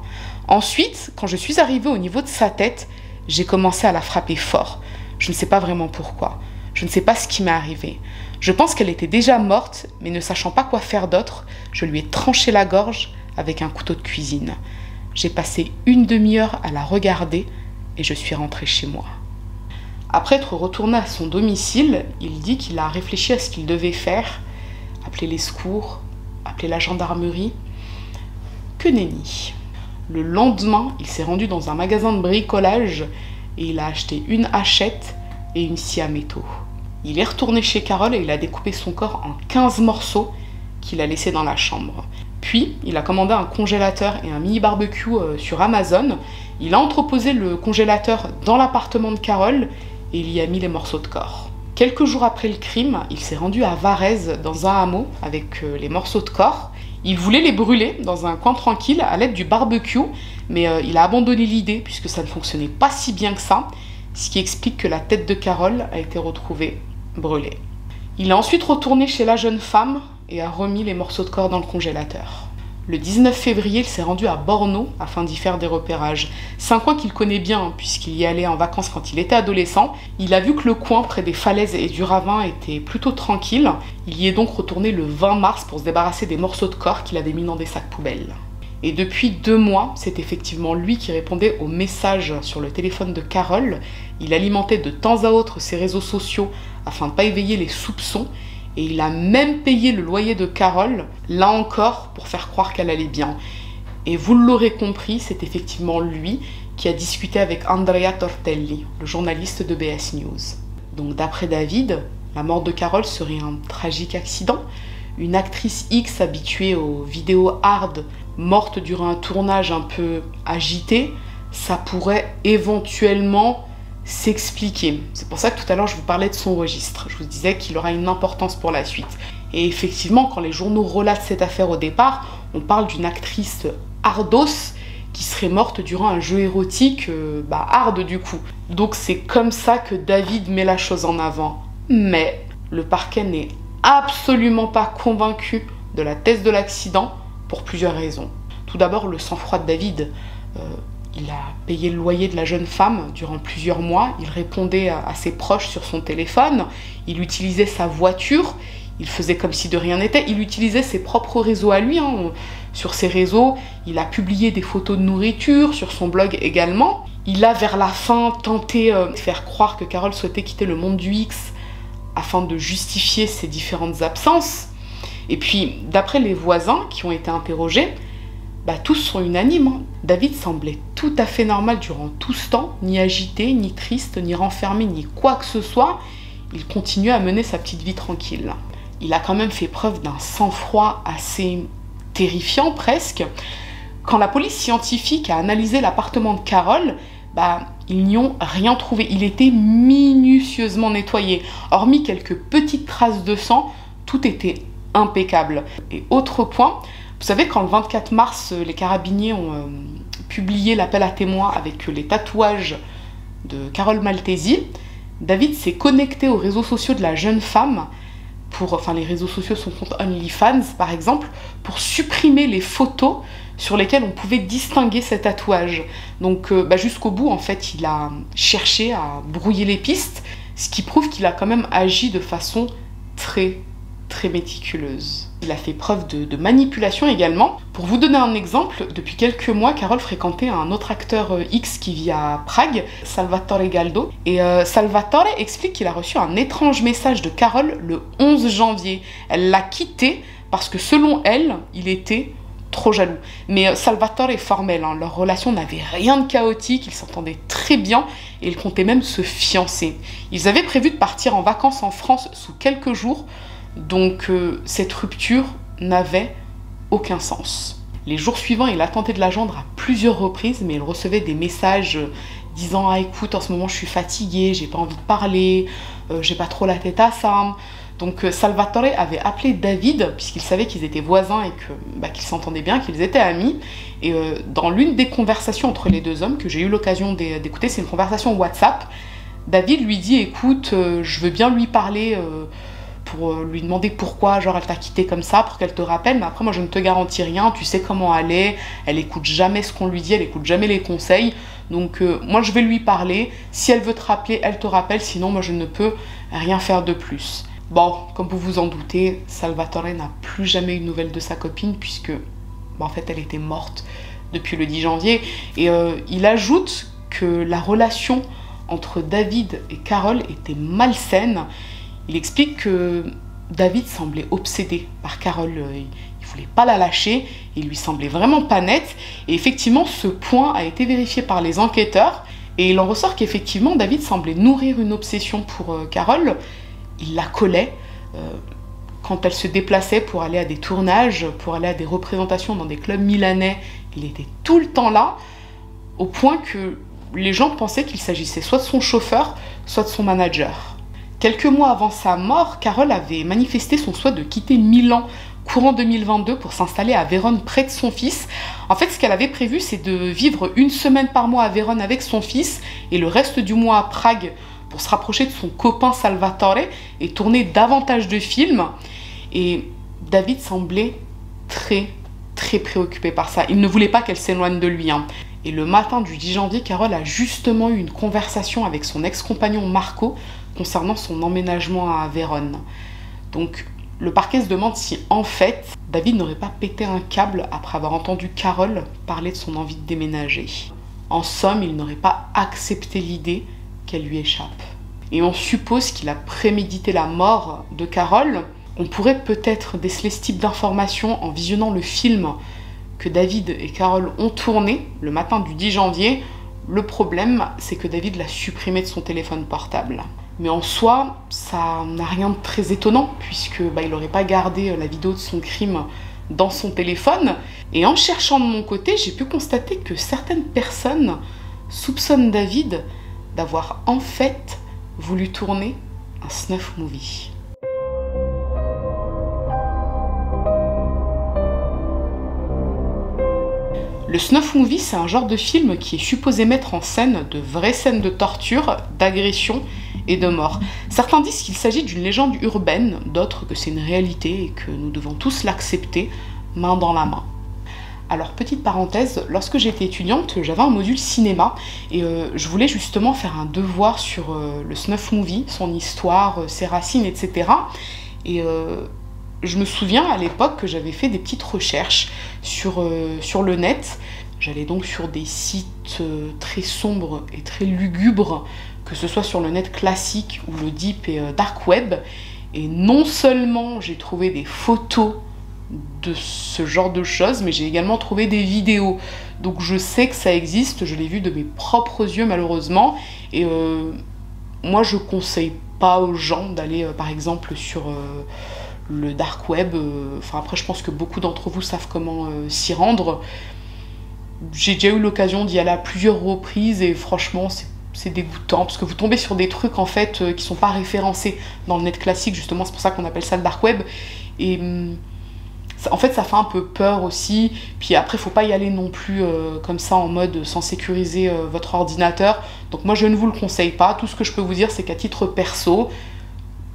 Ensuite, quand je suis arrivée au niveau de sa tête, j'ai commencé à la frapper fort. Je ne sais pas vraiment pourquoi. Je ne sais pas ce qui m'est arrivé. Je pense qu'elle était déjà morte, mais ne sachant pas quoi faire d'autre, je lui ai tranché la gorge avec un couteau de cuisine. J'ai passé une demi-heure à la regarder et je suis rentrée chez moi. Après être retourné à son domicile, il dit qu'il a réfléchi à ce qu'il devait faire, appeler les secours, appeler la gendarmerie. Que nenni. Le lendemain, il s'est rendu dans un magasin de bricolage et il a acheté une hachette et une scie à métaux. Il est retourné chez Carole et il a découpé son corps en 15 morceaux qu'il a laissés dans la chambre. Puis, il a commandé un congélateur et un mini barbecue sur Amazon. Il a entreposé le congélateur dans l'appartement de Carole et il y a mis les morceaux de corps. Quelques jours après le crime, il s'est rendu à Varèse dans un hameau avec les morceaux de corps. Il voulait les brûler dans un coin tranquille à l'aide du barbecue, mais il a abandonné l'idée puisque ça ne fonctionnait pas si bien que ça, ce qui explique que la tête de Carole a été retrouvée brûlée. Il est ensuite retourné chez la jeune femme et a remis les morceaux de corps dans le congélateur. Le 19 février, il s'est rendu à Borno afin d'y faire des repérages. C'est un coin qu'il connaît bien puisqu'il y allait en vacances quand il était adolescent. Il a vu que le coin près des falaises et du ravin était plutôt tranquille. Il y est donc retourné le 20 mars pour se débarrasser des morceaux de corps qu'il avait mis dans des sacs poubelles. Et depuis 2 mois, c'est effectivement lui qui répondait aux messages sur le téléphone de Carole. Il alimentait de temps à autre ses réseaux sociaux afin de ne pas éveiller les soupçons. Et il a même payé le loyer de Carole, là encore, pour faire croire qu'elle allait bien. Et vous l'aurez compris, c'est effectivement lui qui a discuté avec Andrea Tortelli, le journaliste de BS News. Donc d'après David, la mort de Carole serait un tragique accident. Une actrice X habituée aux vidéos hard, morte durant un tournage un peu agité, ça pourrait éventuellement s'expliquer. C'est pour ça que tout à l'heure je vous parlais de son registre. Je vous disais qu'il aura une importance pour la suite. Et effectivement, quand les journaux relatent cette affaire au départ, on parle d'une actrice hardos qui serait morte durant un jeu érotique hard du coup. Donc c'est comme ça que David met la chose en avant. Mais le parquet n'est absolument pas convaincu de la thèse de l'accident pour plusieurs raisons. Tout d'abord, le sang-froid de David. Il a payé le loyer de la jeune femme durant plusieurs mois, il répondait à ses proches sur son téléphone, il utilisait sa voiture, il faisait comme si de rien n'était, il utilisait ses propres réseaux à lui. Sur ses réseaux, il a publié des photos de nourriture, sur son blog également. Il a vers la fin tenté de faire croire que Carole souhaitait quitter le monde du X afin de justifier ses différentes absences. Et puis, d'après les voisins qui ont été interrogés, tous sont unanimes. David semblait tout à fait normal durant tout ce temps, ni agité, ni triste, ni renfermé, ni quoi que ce soit. Il continuait à mener sa petite vie tranquille. Il a quand même fait preuve d'un sang-froid assez terrifiant presque. Quand la police scientifique a analysé l'appartement de Carole, ils n'y ont rien trouvé. Il était minutieusement nettoyé. Hormis quelques petites traces de sang, tout était impeccable. Et autre point, vous savez, quand le 24 mars, les carabiniers ont publié l'appel à témoins avec les tatouages de Carole Maltesi, David s'est connecté aux réseaux sociaux de la jeune femme, les réseaux sociaux, son compte OnlyFans par exemple, pour supprimer les photos sur lesquelles on pouvait distinguer ces tatouages. Donc jusqu'au bout, en fait, il a cherché à brouiller les pistes, ce qui prouve qu'il a quand même agi de façon très méticuleuse. Il a fait preuve de manipulation également. Pour vous donner un exemple, depuis quelques mois, Carole fréquentait un autre acteur X qui vit à Prague, Salvatore Galdo. Et Salvatore explique qu'il a reçu un étrange message de Carole le 11 janvier. Elle l'a quitté parce que selon elle, il était trop jaloux. Mais Salvatore est formel, leur relation n'avait rien de chaotique, ils s'entendaient très bien et ils comptaient même se fiancer. Ils avaient prévu de partir en vacances en France sous quelques jours, donc cette rupture n'avait aucun sens. Les jours suivants, il a tenté de la joindre à plusieurs reprises, mais il recevait des messages disant « Ah écoute, en ce moment je suis fatiguée, j'ai pas envie de parler, j'ai pas trop la tête à ça ». Donc Salvatore avait appelé David, puisqu'il savait qu'ils étaient voisins et qu'ils s'entendaient bien, qu'ils étaient amis. Et dans l'une des conversations entre les deux hommes que j'ai eu l'occasion d'écouter, c'est une conversation WhatsApp, David lui dit « Écoute, je veux bien lui parler pour lui demander pourquoi elle t'a quitté comme ça, pour qu'elle te rappelle, mais après moi je ne te garantis rien, tu sais comment elle écoute jamais ce qu'on lui dit, elle écoute jamais les conseils, donc moi je vais lui parler, si elle veut te rappeler, elle te rappelle, sinon moi je ne peux rien faire de plus. » Bon, comme vous vous en doutez, Salvatore n'a plus jamais eu de nouvelles de sa copine, puisque en fait elle était morte depuis le 10 janvier, et il ajoute que la relation entre David et Carole était malsaine. Il explique que David semblait obsédé par Carole, il voulait pas la lâcher, il lui semblait vraiment pas net, et effectivement ce point a été vérifié par les enquêteurs, et il en ressort qu'effectivement David semblait nourrir une obsession pour Carole. Il la collait quand elle se déplaçait pour aller à des tournages, pour aller à des représentations dans des clubs milanais, il était tout le temps là, au point que les gens pensaient qu'il s'agissait soit de son chauffeur, soit de son manager. Quelques mois avant sa mort, Carole avait manifesté son souhait de quitter Milan courant 2022 pour s'installer à Vérone près de son fils. En fait, ce qu'elle avait prévu, c'est de vivre une semaine par mois à Vérone avec son fils et le reste du mois à Prague pour se rapprocher de son copain Salvatore et tourner davantage de films. Et David semblait très préoccupé par ça. Il ne voulait pas qu'elle s'éloigne de lui. Et le matin du 10 janvier, Carole a justement eu une conversation avec son ex-compagnon Marco concernant son emménagement à Vérone. Donc le parquet se demande si en fait David n'aurait pas pété un câble après avoir entendu Carole parler de son envie de déménager. En somme, il n'aurait pas accepté l'idée qu'elle lui échappe. Et on suppose qu'il a prémédité la mort de Carole. On pourrait peut-être déceler ce type d'information en visionnant le film que David et Carole ont tourné le matin du 10 janvier. Le problème, c'est que David l'a supprimé de son téléphone portable. Mais en soi, ça n'a rien de très étonnant, puisque il n'aurait pas gardé la vidéo de son crime dans son téléphone. Et en cherchant de mon côté, j'ai pu constater que certaines personnes soupçonnent David d'avoir en fait voulu tourner un snuff movie. Le snuff movie, c'est un genre de film qui est supposé mettre en scène de vraies scènes de torture, d'agression et de mort. Certains disent qu'il s'agit d'une légende urbaine, d'autres que c'est une réalité et que nous devons tous l'accepter, main dans la main. Alors, petite parenthèse, lorsque j'étais étudiante, j'avais un module cinéma et je voulais justement faire un devoir sur le snuff movie, son histoire, ses racines, etc. Et je me souviens à l'époque que j'avais fait des petites recherches sur le net. J'allais donc sur des sites très sombres et très lugubres, que ce soit sur le net classique ou le deep et dark web. Et non seulement j'ai trouvé des photos de ce genre de choses, mais j'ai également trouvé des vidéos. Donc je sais que ça existe, je l'ai vu de mes propres yeux malheureusement. Et moi je conseille pas aux gens d'aller par exemple sur le dark web. Après je pense que beaucoup d'entre vous savent comment s'y rendre. J'ai déjà eu l'occasion d'y aller à plusieurs reprises et franchement, c'est dégoûtant parce que vous tombez sur des trucs en fait qui sont pas référencés dans le net classique, justement, c'est pour ça qu'on appelle ça le dark web. Et en fait, ça fait un peu peur aussi. Puis après, faut pas y aller non plus comme ça en mode sans sécuriser votre ordinateur. Donc moi, je ne vous le conseille pas. Tout ce que je peux vous dire, c'est qu'à titre perso,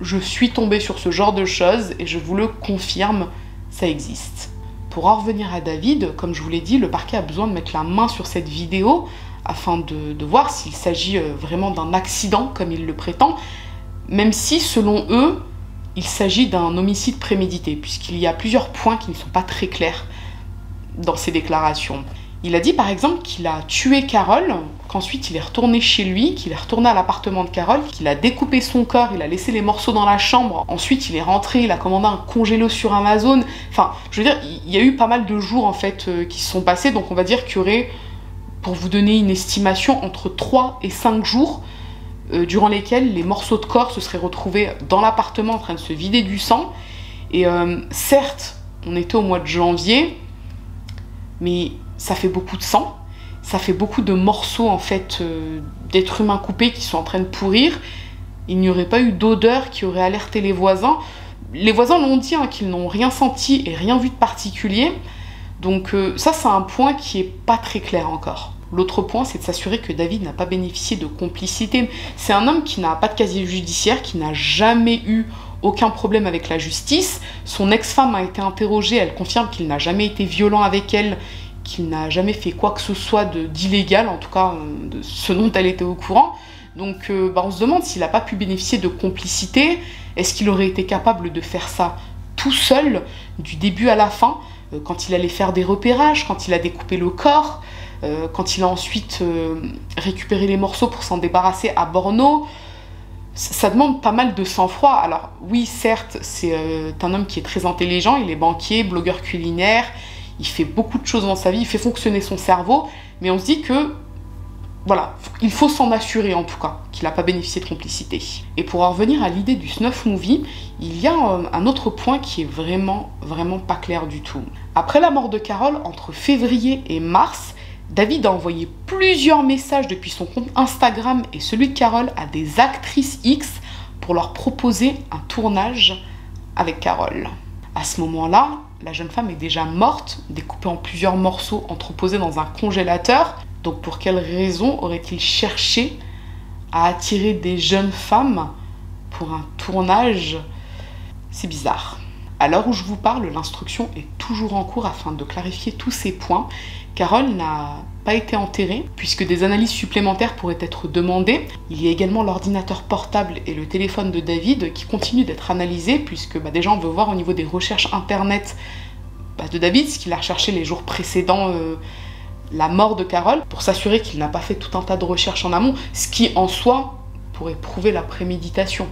je suis tombée sur ce genre de choses et je vous le confirme, ça existe. Pour en revenir à David, comme je vous l'ai dit, le parquet a besoin de mettre la main sur cette vidéo afin de voir s'il s'agit vraiment d'un accident comme il le prétend, même si, selon eux, il s'agit d'un homicide prémédité, puisqu'il y a plusieurs points qui ne sont pas très clairs dans ses déclarations. Il a dit par exemple qu'il a tué Carole, qu'ensuite il est retourné chez lui, qu'il est retourné à l'appartement de Carole, qu'il a découpé son corps, il a laissé les morceaux dans la chambre, ensuite il est rentré, il a commandé un congélo sur Amazon. Enfin, je veux dire, il y a eu pas mal de jours en fait qui se sont passés, donc on va dire qu'il y aurait, pour vous donner une estimation, entre 3 et 5 jours durant lesquels les morceaux de corps se seraient retrouvés dans l'appartement en train de se vider du sang. Et certes, on était au mois de janvier, mais ça fait beaucoup de sang, ça fait beaucoup de morceaux en fait d'êtres humains coupés qui sont en train de pourrir. Il n'y aurait pas eu d'odeur qui aurait alerté les voisins. Les voisins l'ont dit hein, qu'ils n'ont rien senti et rien vu de particulier. Donc ça, c'est un point qui est pas très clair encore. L'autre point, c'est de s'assurer que David n'a pas bénéficié de complicité. C'est un homme qui n'a pas de casier judiciaire, qui n'a jamais eu aucun problème avec la justice. Son ex-femme a été interrogée, elle confirme qu'il n'a jamais été violent avec elle, qu'il n'a jamais fait quoi que ce soit d'illégal, en tout cas de ce dont elle était au courant. Donc on se demande s'il n'a pas pu bénéficier de complicité. Est-ce qu'il aurait été capable de faire ça tout seul, du début à la fin, quand il allait faire des repérages, quand il a découpé le corps, quand il a ensuite récupéré les morceaux pour s'en débarrasser à Borno? Ça demande pas mal de sang-froid. Alors oui, certes, c'est un homme qui est très intelligent, il est banquier, blogueur culinaire, il fait beaucoup de choses dans sa vie, il fait fonctionner son cerveau, mais on se dit que, voilà, il faut s'en assurer en tout cas, qu'il n'a pas bénéficié de complicité. Et pour en revenir à l'idée du snuff movie, il y a un autre point qui est vraiment pas clair du tout. Après la mort de Carole, entre février et mars, David a envoyé plusieurs messages depuis son compte Instagram et celui de Carole à des actrices X pour leur proposer un tournage avec Carole. À ce moment-là, la jeune femme est déjà morte, découpée en plusieurs morceaux entreposés dans un congélateur. Donc pour quelle raison aurait-il cherché à attirer des jeunes femmes pour un tournage? C'est bizarre. À l'heure où je vous parle, l'instruction est toujours en cours afin de clarifier tous ces points. Carole n'a pas été enterrée, puisque des analyses supplémentaires pourraient être demandées. Il y a également l'ordinateur portable et le téléphone de David qui continuent d'être analysés, puisque déjà on veut voir au niveau des recherches internet de David, ce qu'il a recherché les jours précédents la mort de Carole, pour s'assurer qu'il n'a pas fait tout un tas de recherches en amont, ce qui en soi pourrait prouver la préméditation.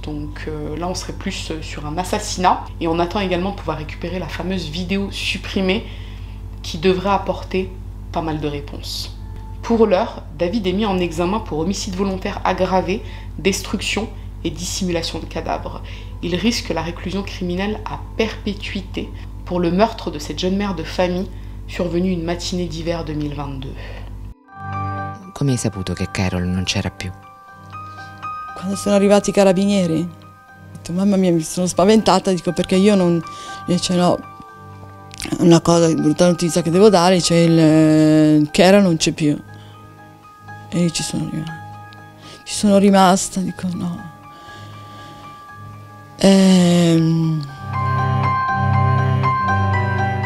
Donc là on serait plus sur un assassinat, et on attend également de pouvoir récupérer la fameuse vidéo supprimée qui devrait apporter pas mal de réponses. Pour l'heure, David est mis en examen pour homicide volontaire aggravé, destruction et dissimulation de cadavres. Il risque la réclusion criminelle à perpétuité pour le meurtre de cette jeune mère de famille survenu une matinée d'hiver 2022. Come hai saputo che Carol non c'era più? Quando sono arrivati i carabinieri, ho detto, mamma mia, mi sono spaventata, dico, perché io non... Dice, no, una cosa, brutta notizia che devo dare, c'è il Carol non c'è più. E io ci sono rimasta, dico no.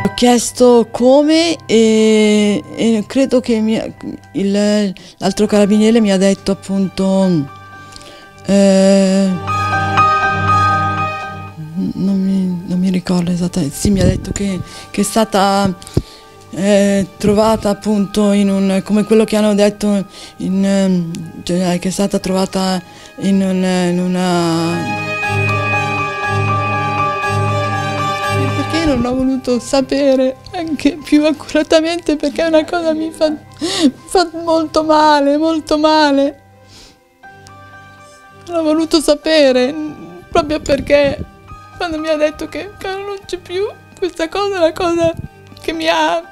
Ho chiesto come e credo che l'altro carabiniere mi ha detto appunto non mi ricordo esattamente, sì, mi ha detto che è stata trovata appunto come quello che hanno detto che è stata trovata in una... Perché non ho voluto sapere anche più accuratamente, perché è una cosa che mi fa molto male, molto male. Non ho voluto sapere, proprio perché quando mi ha detto che non c'è più, questa cosa è una cosa che mi ha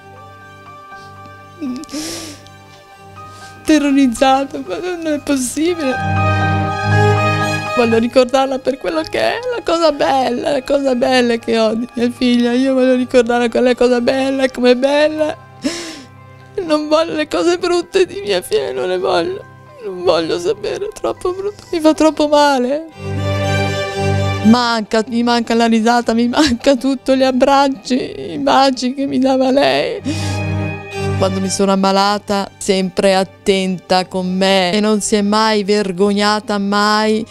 terrorizzata, ma non è possibile. Voglio ricordarla per quello che è, la cosa bella che ho di mia figlia. Io voglio ricordarla quella cosa bella, com'è bella. Non voglio le cose brutte di mia figlia, non le voglio. Non voglio sapere, è troppo brutto, mi fa troppo male. Mi manca la risata, mi manca tutto, gli abbracci, i baci che mi dava lei. Quando mi sono ammalata, sempre attenta con me e non si è mai vergognata, mai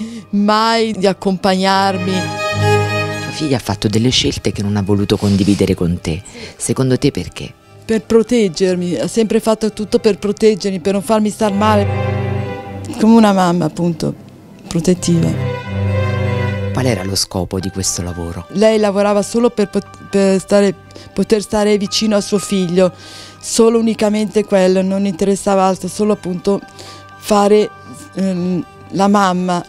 di accompagnarmi. Tua figlia ha fatto delle scelte che non ha voluto condividere con te. Secondo te perché? Per proteggermi, ha sempre fatto tutto per proteggermi, per non farmi star male. Come una mamma, appunto, protettiva. Qual era lo scopo di questo lavoro? Lei lavorava solo per poter stare vicino a suo figlio, solo unicamente quello, non interessava altro, solo appunto fare la mamma.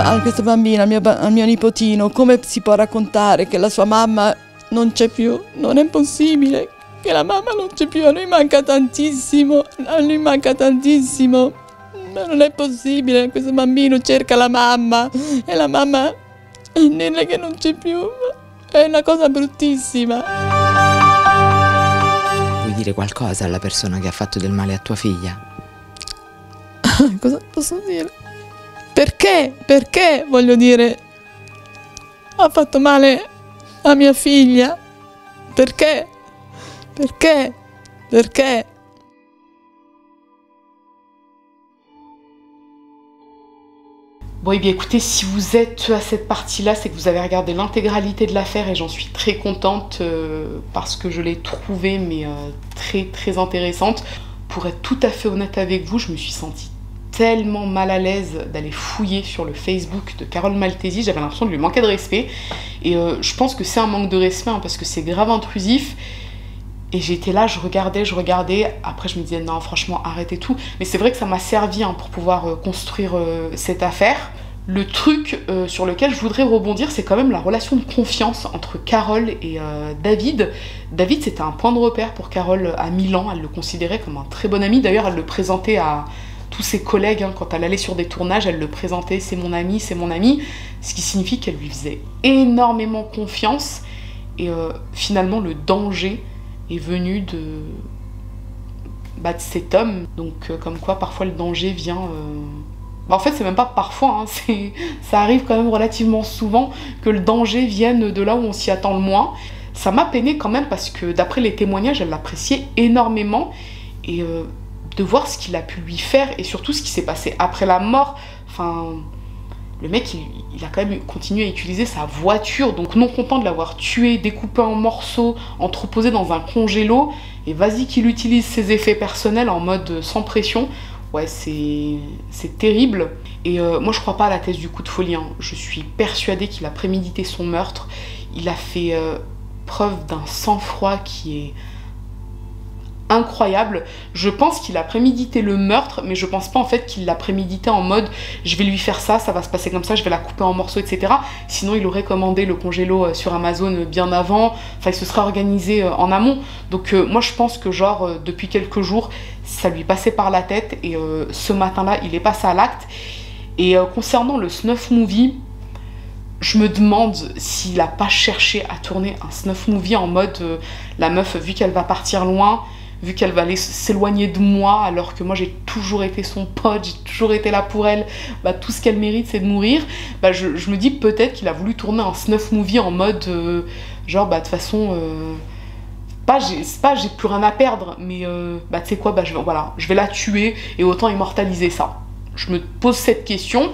A questo bambino, al mio nipotino, come si può raccontare che la sua mamma non c'è più? Non è possibile che la mamma non c'è più, a lui manca tantissimo, ma non è possibile, questo bambino cerca la mamma e la mamma dirle che non c'è più, è una cosa bruttissima. Vuoi dire qualcosa alla persona che ha fatto del male a tua figlia? Cosa posso dire? Perché, voglio dire, ha fatto male a mia figlia? Perché? Bon, et bien écoutez, si vous êtes à cette partie-là, c'est que vous avez regardé l'intégralité de l'affaire et j'en suis très contente parce que je l'ai trouvée mais très très intéressante. Pour être tout à fait honnête avec vous, je me suis sentie tellement mal à l'aise d'aller fouiller sur le Facebook de Carole Maltesi, j'avais l'impression de lui manquer de respect et je pense que c'est un manque de respect hein, parce que c'est grave intrusif. Et j'étais là, je regardais, après je me disais non franchement arrêtez tout. Mais c'est vrai que ça m'a servi hein, pour pouvoir construire cette affaire. Le truc sur lequel je voudrais rebondir, c'est quand même la relation de confiance entre Carole et David. David, c'était un point de repère pour Carole à Milan, elle le considérait comme un très bon ami. D'ailleurs, elle le présentait à tous ses collègues, hein, quand elle allait sur des tournages, elle le présentait, c'est mon ami, ce qui signifie qu'elle lui faisait énormément confiance. Et finalement, le danger est venu de cet homme. Donc comme quoi parfois le danger vient en fait c'est même pas parfois hein, ça arrive quand même relativement souvent que le danger vienne de là où on s'y attend le moins. Ça m'a peiné quand même parce que d'après les témoignages elle l'appréciait énormément et de voir ce qu'il a pu lui faire et surtout ce qui s'est passé après la mort, enfin le mec, il a quand même continué à utiliser sa voiture, donc non content de l'avoir tué, découpé en morceaux, entreposé dans un congélo, et vas-y qu'il utilise ses effets personnels en mode sans pression. Ouais, c'est terrible. Et moi, je crois pas à la thèse du coup de folie. Hein. Je suis persuadée qu'il a prémédité son meurtre. Il a fait preuve d'un sang-froid qui est incroyable. Je pense qu'il a prémédité le meurtre, mais je pense pas en fait qu'il l'a prémédité en mode je vais lui faire ça, ça va se passer comme ça, je vais la couper en morceaux, etc. Sinon il aurait commandé le congélo sur Amazon bien avant, enfin il se serait organisé en amont. Donc moi je pense que genre depuis quelques jours ça lui passait par la tête et ce matin-là il est passé à l'acte. Et concernant le snuff movie, je me demande s'il a pas cherché à tourner un snuff movie en mode la meuf vu qu'elle va partir loin, vu qu'elle va aller s'éloigner de moi alors que moi j'ai toujours été son pote, j'ai toujours été là pour elle, tout ce qu'elle mérite c'est de mourir, je me dis peut-être qu'il a voulu tourner un snuff movie en mode genre de toute façon j'ai plus rien à perdre mais tu sais quoi je vais la tuer et autant immortaliser ça. Je me pose cette question.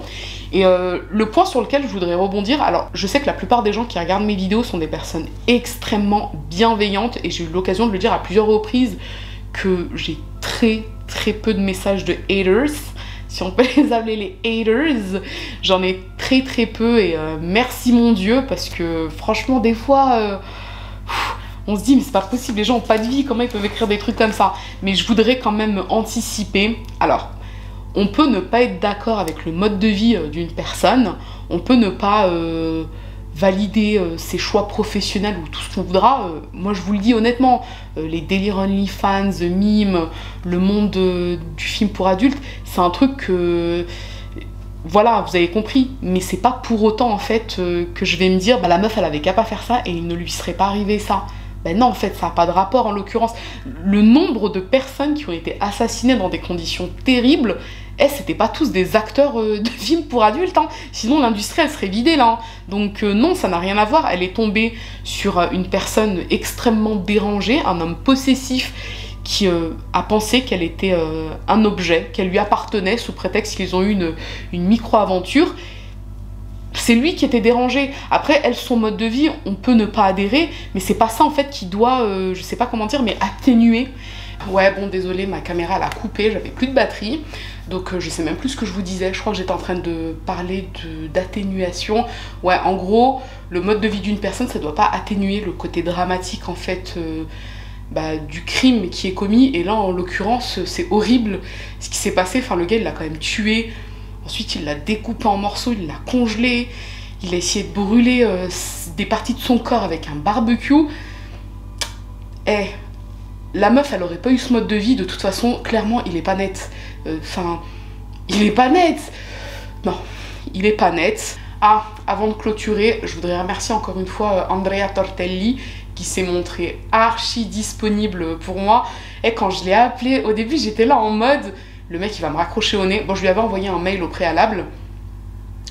Et le point sur lequel je voudrais rebondir, alors je sais que la plupart des gens qui regardent mes vidéos sont des personnes extrêmement bienveillantes et j'ai eu l'occasion de le dire à plusieurs reprises que j'ai très très peu de messages de haters, si on peut les appeler les haters, j'en ai très très peu et merci mon Dieu parce que franchement des fois on se dit mais c'est pas possible, les gens ont pas de vie, comment ils peuvent écrire des trucs comme ça, mais je voudrais quand même anticiper. Alors on peut ne pas être d'accord avec le mode de vie d'une personne, on peut ne pas valider ses choix professionnels ou tout ce qu'on voudra. Moi je vous le dis honnêtement, les délires OnlyFans, mimes, le monde du film pour adultes, c'est un truc que... Voilà, vous avez compris, mais c'est pas pour autant en fait que je vais me dire bah la meuf elle avait qu'à pas faire ça et il ne lui serait pas arrivé ça. Ben non, en fait, ça n'a pas de rapport en l'occurrence. Le nombre de personnes qui ont été assassinées dans des conditions terribles, c'était pas tous des acteurs de films pour adultes, hein. Sinon l'industrie elle serait vidée là. Hein. Donc non, ça n'a rien à voir. Elle est tombée sur une personne extrêmement dérangée, un homme possessif qui a pensé qu'elle était un objet, qu'elle lui appartenait sous prétexte qu'ils ont eu une micro-aventure. C'est lui qui était dérangé. Après, elle, son mode de vie, on peut ne pas adhérer, mais c'est pas ça en fait qui doit, je sais pas comment dire, mais atténuer. Ouais, bon, désolé, ma caméra elle a coupé, j'avais plus de batterie, donc je sais même plus ce que je vous disais. Je crois que j'étais en train de parler d'atténuation. Ouais, en gros, le mode de vie d'une personne, ça doit pas atténuer le côté dramatique en fait du crime qui est commis. Et là, en l'occurrence, c'est horrible ce qui s'est passé. Enfin, le gars, il l'a quand même tué. Ensuite, il l'a découpé en morceaux, il l'a congelé, il a essayé de brûler des parties de son corps avec un barbecue. La meuf, elle aurait pas eu ce mode de vie, de toute façon, clairement, il est pas net. Il est pas net. Non, il est pas net. Ah, avant de clôturer, je voudrais remercier encore une fois Andrea Tortelli, qui s'est montré archi disponible pour moi. Et quand je l'ai appelé, au début, j'étais là en mode... Le mec, il va me raccrocher au nez. Bon, je lui avais envoyé un mail au préalable.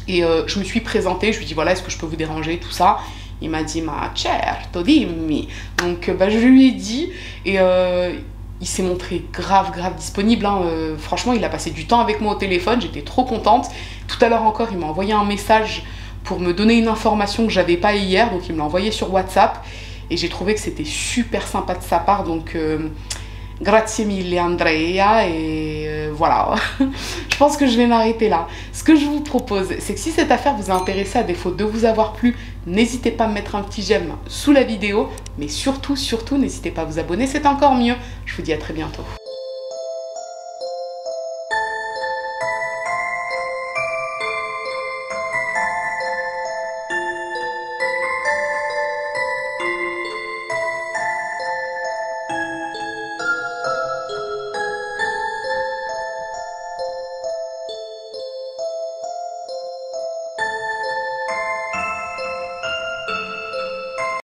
Et je me suis présentée. Je lui ai dit, voilà, est-ce que je peux vous déranger, tout ça. Il m'a dit, ma certo, dimmi. Donc, je lui ai dit. Et il s'est montré grave disponible. Hein. Franchement, il a passé du temps avec moi au téléphone. J'étais trop contente. Tout à l'heure encore, il m'a envoyé un message pour me donner une information que j'avais pas hier. Donc, il me l'a envoyé sur WhatsApp. Et j'ai trouvé que c'était super sympa de sa part. Donc... Grazie mille Andrea et voilà, je pense que je vais m'arrêter là. Ce que je vous propose, c'est que si cette affaire vous a intéressé, à défaut de vous avoir plu, n'hésitez pas à me mettre un petit j'aime sous la vidéo, mais surtout, n'hésitez pas à vous abonner, c'est encore mieux. Je vous dis à très bientôt.